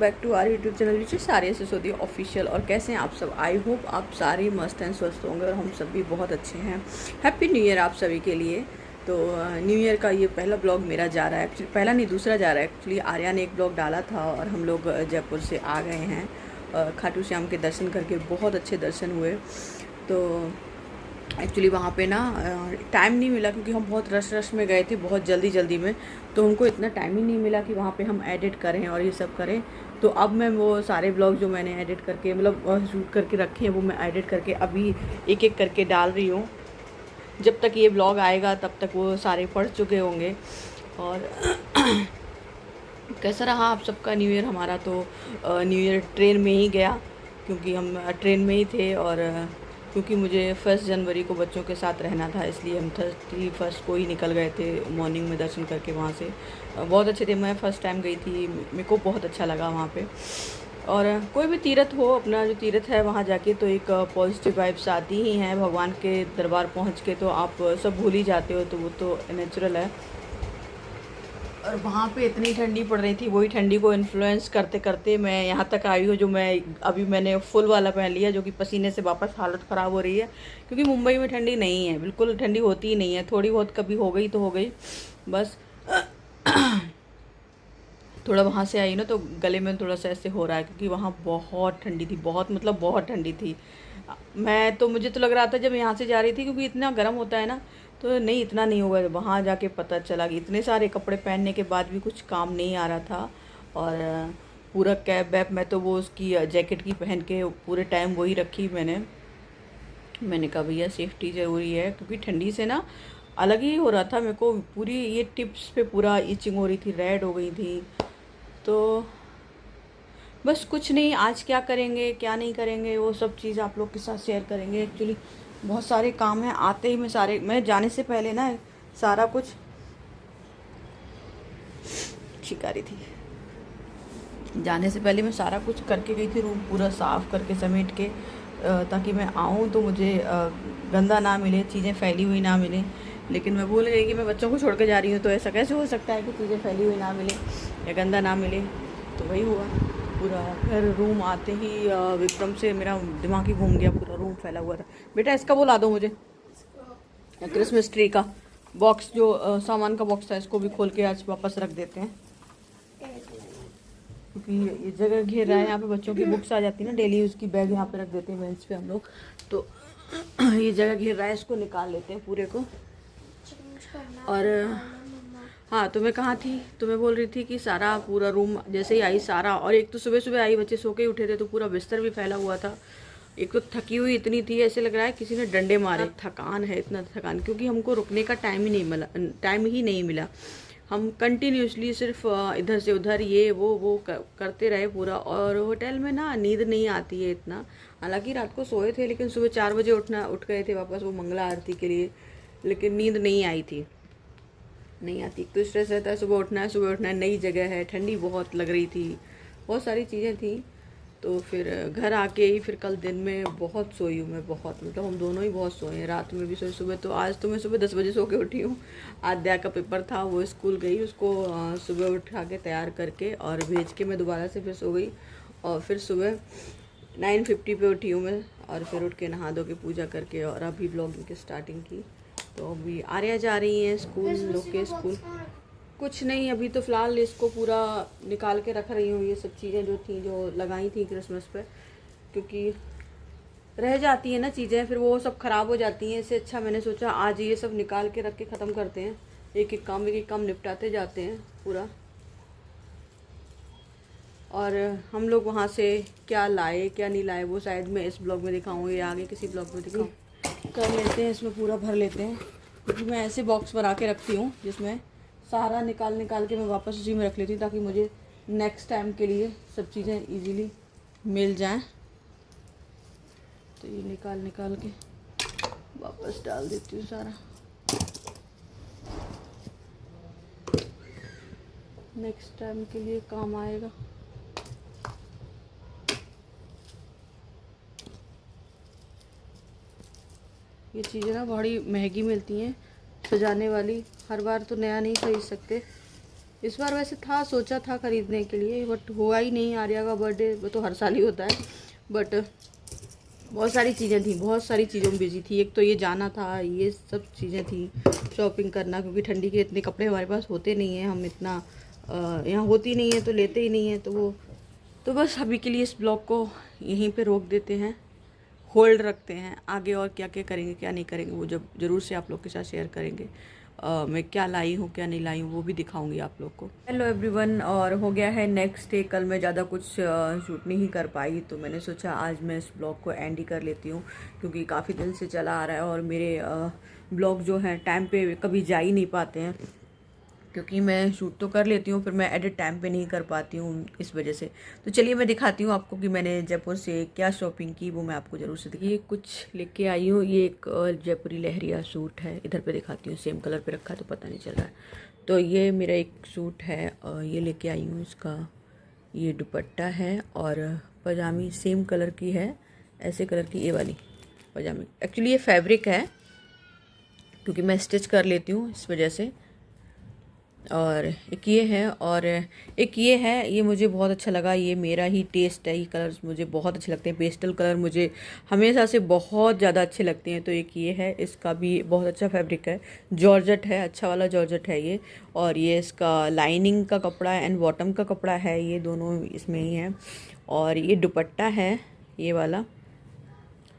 Back to our YouTube channel which सारे Sisodia official. और कैसे हैं आप सब? आई होप आप सारे मस्त हैं, स्वस्थ होंगे और हम सब भी बहुत अच्छे हैं। हैप्पी न्यू ईयर आप सभी के लिए। तो न्यू ईयर का ये पहला ब्लॉग मेरा जा रहा है, एक्चुअली पहला नहीं दूसरा जा रहा है। एक्चुअली आर्या ने एक ब्लॉग डाला था और हम लोग जयपुर से आ गए हैं। खाटू श्याम के दर्शन करके बहुत अच्छे दर्शन हुए। तो एक्चुअली वहाँ पे ना टाइम नहीं मिला क्योंकि हम बहुत रश में गए थे, बहुत जल्दी में, तो उनको इतना टाइम ही नहीं मिला कि वहाँ पे हम एडिट करें और ये सब करें। तो अब मैं वो सारे ब्लॉग जो मैंने एडिट करके मतलब शूट करके रखे हैं वो मैं एडिट करके अभी एक एक करके डाल रही हूँ। जब तक ये ब्लॉग आएगा तब तक वो सारे पढ़ चुके होंगे। और कैसा रहा आप सबका न्यू ईयर? हमारा तो न्यू ईयर ट्रेन में ही गया क्योंकि हम ट्रेन में ही थे। और क्योंकि मुझे 1 जनवरी को बच्चों के साथ रहना था, इसलिए हम 31 को ही निकल गए थे मॉर्निंग में दर्शन करके वहाँ से। बहुत अच्छे थे, मैं फ़र्स्ट टाइम गई थी, मेरे को बहुत अच्छा लगा वहाँ पे। और कोई भी तीर्थ हो, अपना जो तीर्थ है वहाँ जाके तो एक पॉजिटिव वाइब्स आती ही हैं। भगवान के दरबार पहुँच के तो आप सब भूल ही जाते हो, तो वो तो नेचुरल है। और वहाँ पे इतनी ठंडी पड़ रही थी, वही ठंडी को इन्फ्लुएंस करते करते मैं यहाँ तक आई हूँ, जो मैंने फुल वाला पहन लिया, जो कि पसीने से वापस हालत ख़राब हो रही है। क्योंकि मुंबई में ठंडी नहीं है, बिल्कुल ठंडी होती ही नहीं है, थोड़ी बहुत कभी हो गई तो हो गई बस। थोड़ा वहाँ से आई ना तो गले में थोड़ा सा ऐसे हो रहा है क्योंकि वहाँ बहुत ठंडी थी, बहुत मतलब बहुत ठंडी थी। मुझे तो लग रहा था जब यहाँ से जा रही थी, क्योंकि इतना गर्म होता है ना, तो नहीं इतना नहीं होगा। वहाँ जाके पता चला कि इतने सारे कपड़े पहनने के बाद भी कुछ काम नहीं आ रहा था। और पूरा कैप वैप मैं तो वो उसकी जैकेट की पहन के पूरे टाइम वही रखी मैंने कहा भैया सेफ्टी ज़रूरी है, क्योंकि ठंडी से ना अलग ही हो रहा था मेरे को। पूरी ये टिप्स पे पूरा इचिंग हो रही थी, रेड हो गई थी। तो बस कुछ नहीं, आज क्या करेंगे क्या नहीं करेंगे वो सब चीज़ आप लोग के साथ शेयर करेंगे। एक्चुअली बहुत सारे काम हैं, आते ही मैं जाने से पहले ना सारा कुछ शिकारी थी, जाने से पहले मैं सारा कुछ करके गई थी, रूम पूरा साफ़ करके समेट के, ताकि मैं आऊँ तो मुझे गंदा ना मिले, चीज़ें फैली हुई ना मिले। लेकिन मैं भूल गई कि मैं बच्चों को छोड़ के जा रही हूँ, तो ऐसा कैसे हो सकता है कि चीज़ें फैली हुई ना मिले या गंदा ना मिले। तो वही हुआ पूरा। फिर रूम आते ही विक्रम से मेरा दिमाग ही घूम गया, पूरा रूम फैला हुआ था। बेटा इसका वो ला दो मुझे, क्रिसमस ट्री का बॉक्स, जो सामान का बॉक्स था, इसको भी खोल के आज वापस रख देते हैं, क्योंकि ये जगह घेर रहा है। यहाँ पे बच्चों की बुक्स आ जाती है ना, डेली यूज़ की बैग यहाँ पे रख देते हैं बेंच पे हम लोग, तो ये जगह घेर रहा है, इसको निकाल लेते हैं पूरे को। और हाँ, तो मैं कहाँ थी? तो मैं बोल रही थी कि सारा पूरा रूम जैसे ही आई सारा, और एक तो सुबह आई, बच्चे सो के उठे थे तो पूरा बिस्तर भी फैला हुआ था। एक तो थकी हुई इतनी थी, ऐसे लग रहा है किसी ने डंडे मारे। थकान है, इतना थकान, क्योंकि हमको रुकने का टाइम ही नहीं मिला। हम कंटिन्यूसली सिर्फ इधर से उधर ये वो करते रहे पूरा। और होटल में ना नींद नहीं आती है इतना। हालांकि रात को सोए थे, लेकिन सुबह 4 बजे उठ गए थे वापस वो मंगला आरती के लिए, लेकिन नींद नहीं आई थी, नहीं आती। तो स्ट्रेस रहता है, सुबह उठना है, नई जगह है, ठंडी बहुत लग रही थी, बहुत सारी चीज़ें थी। तो फिर घर आके ही फिर कल दिन में बहुत सोई हूँ मैं, बहुत मतलब हम दोनों ही बहुत सोए हैं, रात में भी सोए, सुबह तो आज तो मैं सुबह 10 बजे सो के उठी हूँ। आद्या का पेपर था, वो स्कूल गई, उसको सुबह उठा के तैयार करके और भेज के मैं दोबारा से फिर सो गई। और फिर सुबह 9:50 पे उठी हूँ मैं, और फिर उठ के नहा धो के पूजा करके और अभी ब्लॉगिंग की स्टार्टिंग की। तो अभी आर्या जा रही हैं स्कूल, लोग के स्कूल। कुछ नहीं, अभी तो फ़िलहाल इसको पूरा निकाल के रख रही हूँ, ये सब चीज़ें जो थी, जो लगाई थी क्रिसमस पे, क्योंकि रह जाती है ना चीज़ें, फिर वो सब ख़राब हो जाती हैं। इससे अच्छा मैंने सोचा आज ये सब निकाल के रख के ख़त्म करते हैं, एक एक काम निपटाते जाते हैं पूरा। और हम लोग वहाँ से क्या लाए क्या नहीं लाए वो शायद मैं इस ब्लॉग में दिखाऊँगी या आगे किसी ब्लॉग में दिखाऊँ। कर लेते हैं, इसमें पूरा भर लेते हैं, क्योंकि मैं ऐसे बॉक्स बना के रखती हूँ जिसमें सारा निकाल के मैं वापस उसी में रख लेती हूँ, ताकि मुझे नेक्स्ट टाइम के लिए सब चीज़ें इजीली मिल जाएं। तो ये निकाल के वापस डाल देती हूँ सारा, नेक्स्ट टाइम के लिए काम आएगा। ये चीज़ें ना बड़ी महंगी मिलती हैं सजाने वाली, हर बार तो नया नहीं खरीद सकते, इस बार वैसे था, सोचा था खरीदने के लिए, बट हुआ ही नहीं। आर्या का बर्थडे वो तो हर साल ही होता है, बट बहुत सारी चीज़ें थी, बहुत सारी चीज़ों में बिजी थी। एक तो ये जाना था, ये सब चीज़ें थी, शॉपिंग करना, क्योंकि ठंडी के इतने कपड़े हमारे पास होते नहीं हैं, हम इतना यहाँ होती नहीं है तो लेते ही नहीं है। तो बस अभी के लिए इस ब्लॉग को यहीं पे रोक देते हैं, होल्ड रखते हैं। आगे और क्या क्या करेंगे क्या नहीं करेंगे वो जब ज़रूर से आप लोग के साथ शेयर करेंगे। मैं क्या लाई हूँ क्या नहीं लाई हूँ वो भी दिखाऊंगी आप लोग को। हेलो एवरीवन, और हो गया है नेक्स्ट डे। कल मैं ज़्यादा कुछ शूट नहीं कर पाई, तो मैंने सोचा आज मैं इस ब्लॉग को एंड ही कर लेती हूँ, क्योंकि काफ़ी दिन से चला आ रहा है और मेरे ब्लॉग जो हैं टाइम पे कभी जा ही नहीं पाते हैं, क्योंकि मैं शूट तो कर लेती हूँ, फिर मैं एडिट टाइम पे नहीं कर पाती हूँ इस वजह से। तो चलिए मैं दिखाती हूँ आपको कि मैंने जयपुर से क्या शॉपिंग की, वो मैं आपको ज़रूर से दिखाई। ये कुछ लेके आई हूँ, ये एक जयपुरी लहरिया सूट है, इधर पे दिखाती हूँ, सेम कलर पे रखा है तो पता नहीं चल रहा है। तो ये मेरा एक सूट है, ये लेके आई हूँ, इसका ये दुपट्टा है और पजामी सेम कलर की है, ऐसे कलर की ये वाली पजामी। एक्चुअली ये फैब्रिक है, क्योंकि मैं स्टिच कर लेती हूँ इस वजह से। और एक ये है, और एक ये है, ये मुझे बहुत अच्छा लगा, ये मेरा ही टेस्ट है, ये कलर्स मुझे बहुत अच्छे लगते हैं, पेस्टल कलर मुझे हमेशा से बहुत ज़्यादा अच्छे लगते हैं। तो एक ये है, इसका भी बहुत अच्छा फैब्रिक है, जॉर्जेट है, अच्छा वाला जॉर्जेट है ये। और ये इसका लाइनिंग का कपड़ा है एंड बॉटम का कपड़ा है, ये दोनों इसमें ही है। और ये दुपट्टा है ये वाला,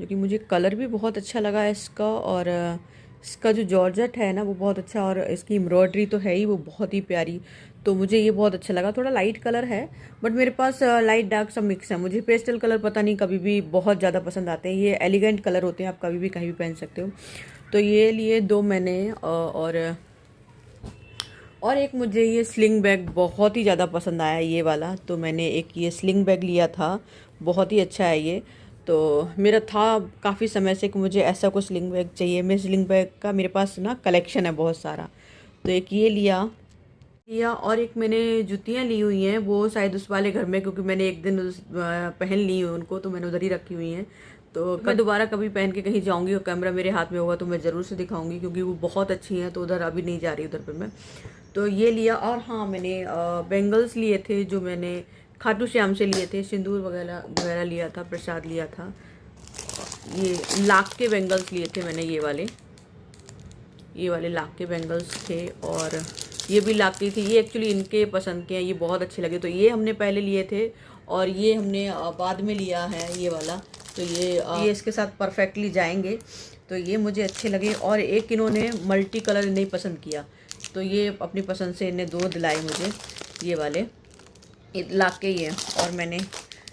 जो कि मुझे कलर भी बहुत अच्छा लगा है इसका, और इसका जो जॉर्जेट है ना वो बहुत अच्छा, और इसकी एम्ब्रॉयडरी तो है ही वो बहुत ही प्यारी। तो मुझे ये बहुत अच्छा लगा। थोड़ा लाइट कलर है, बट मेरे पास लाइट डार्क सब मिक्स है। मुझे पेस्टल कलर पता नहीं कभी भी बहुत ज़्यादा पसंद आते हैं, ये एलिगेंट कलर होते हैं, आप कभी भी कहीं भी पहन सकते हो। तो ये लिए दो मैंने, और एक मुझे ये स्लिंग बैग बहुत ही ज़्यादा पसंद आया ये वाला, तो मैंने एक ये स्लिंग बैग लिया था, बहुत ही अच्छा है ये। तो मेरा था काफ़ी समय से कि मुझे ऐसा कुछ स्लिंग बैग चाहिए, मैं स्लिंग बैग का मेरे पास ना कलेक्शन है बहुत सारा। तो एक ये लिया, और एक मैंने जूतियाँ ली हुई हैं, वो शायद उस वाले घर में, क्योंकि मैंने एक दिन पहन ली हुई उनको, तो मैंने उधर ही रखी हुई हैं। तो मैं दोबारा कभी पहन के कहीं जाऊंगी और कैमरा मेरे हाथ में होगा तो मैं ज़रूर से दिखाऊंगी, क्योंकि वो बहुत अच्छी हैं। तो उधर अभी नहीं जा रही उधर पे मैं। तो ये लिया, और हाँ मैंने बैंगल्स लिए थे, जो मैंने खाटू श्याम से लिए थे, सिंदूर वगैरह वगैरह लिया था, प्रसाद लिया था। ये लाख के बैंगल्स लिए थे मैंने, ये वाले लाख के बैंगल्स थे, और ये भी लाख की थी। ये एक्चुअली इनके पसंद के हैं, ये बहुत अच्छे लगे, तो ये हमने पहले लिए थे, और ये हमने बाद में लिया है ये वाला। तो ये इसके साथ परफेक्टली जाएंगे, तो ये मुझे अच्छे लगे। और एक इन्होंने मल्टी कलर नहीं पसंद किया, तो ये अपनी पसंद से इन्हें दो दिलाए मुझे, ये वाले लाख के ही हैं। और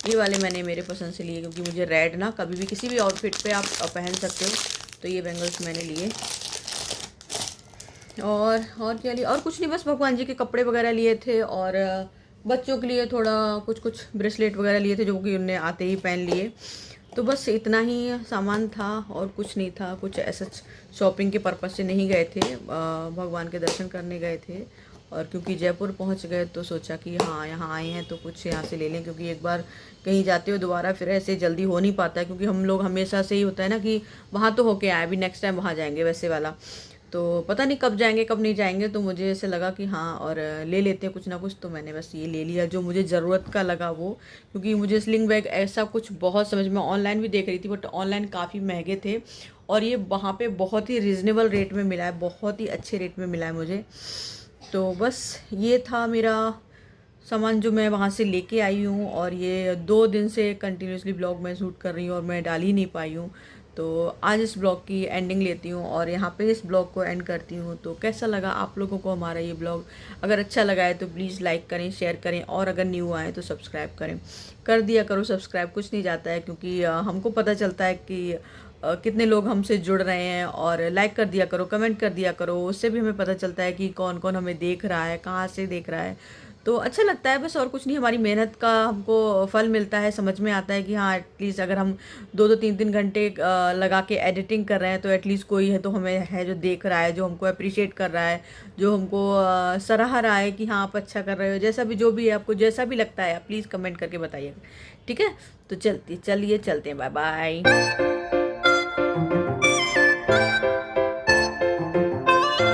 ये वाले मैंने मेरे पसंद से लिए, क्योंकि मुझे रेड ना कभी भी किसी भी आउटफिट पे आप पहन सकते हो। तो ये बैंगल्स मैंने लिए, और क्या लिया, और कुछ नहीं, बस भगवान जी के कपड़े वगैरह लिए थे, और बच्चों के लिए थोड़ा कुछ ब्रेसलेट वगैरह लिए थे, जो कि उन्हें आते ही पहन लिए। तो बस इतना ही सामान था, और कुछ नहीं था, कुछ ऐसा शॉपिंग के पर्पज़ से नहीं गए थे, भगवान के दर्शन करने गए थे। और क्योंकि जयपुर पहुंच गए तो सोचा कि हाँ यहाँ आए हैं तो कुछ यहाँ से ले लें, क्योंकि एक बार कहीं जाते हो दोबारा फिर ऐसे जल्दी हो नहीं पाता है, क्योंकि हम लोग हमेशा से ही होता है ना कि वहाँ तो होके आए, अभी नेक्स्ट टाइम वहाँ जाएंगे वैसे वाला। तो पता नहीं कब जाएंगे कब नहीं जाएंगे, तो मुझे ऐसे लगा कि हाँ और ले लेते हैं कुछ ना कुछ। तो मैंने बस ये ले लिया जो मुझे ज़रूरत का लगा वो, क्योंकि मुझे स्लिंग बैग ऐसा कुछ बहुत समझ में, ऑनलाइन भी देख रही थी बट ऑनलाइन काफ़ी महंगे थे, और ये वहाँ पे बहुत ही रिजनेबल रेट में मिला है, बहुत ही अच्छे रेट में मिला है मुझे। तो बस ये था मेरा सामान जो मैं वहाँ से लेके आई हूँ, और ये 2 दिन से कंटिन्यूसली ब्लॉग मैं शूट कर रही हूँ और मैं डाल ही नहीं पाई हूँ। तो आज इस ब्लॉग की एंडिंग लेती हूँ और यहाँ पे इस ब्लॉग को एंड करती हूँ। तो कैसा लगा आप लोगों को हमारा ये ब्लॉग? अगर अच्छा लगा है तो प्लीज़ लाइक करें, शेयर करें, और अगर न्यू आए तो सब्सक्राइब करें, कर दिया करो सब्सक्राइब, कुछ नहीं जाता है, क्योंकि हमको पता चलता है कि कितने लोग हमसे जुड़ रहे हैं। और लाइक कर दिया करो, कमेंट कर दिया करो, उससे भी हमें पता चलता है कि कौन कौन हमें देख रहा है, कहाँ से देख रहा है। तो अच्छा लगता है बस, और कुछ नहीं, हमारी मेहनत का हमको फल मिलता है, समझ में आता है कि हाँ एटलीस्ट अगर हम 2-3 घंटे लगा के एडिटिंग कर रहे हैं तो एटलीस्ट कोई है तो हमें है जो देख रहा है, जो हमको अप्रिशिएट कर रहा है, जो हमको सराह रहा है कि हाँ आप अच्छा कर रहे हो। जैसा भी जो भी है, आपको जैसा भी लगता है आप प्लीज़ कमेंट करके बताइए, ठीक है? तो चलिए चलते हैं, बाय बाय।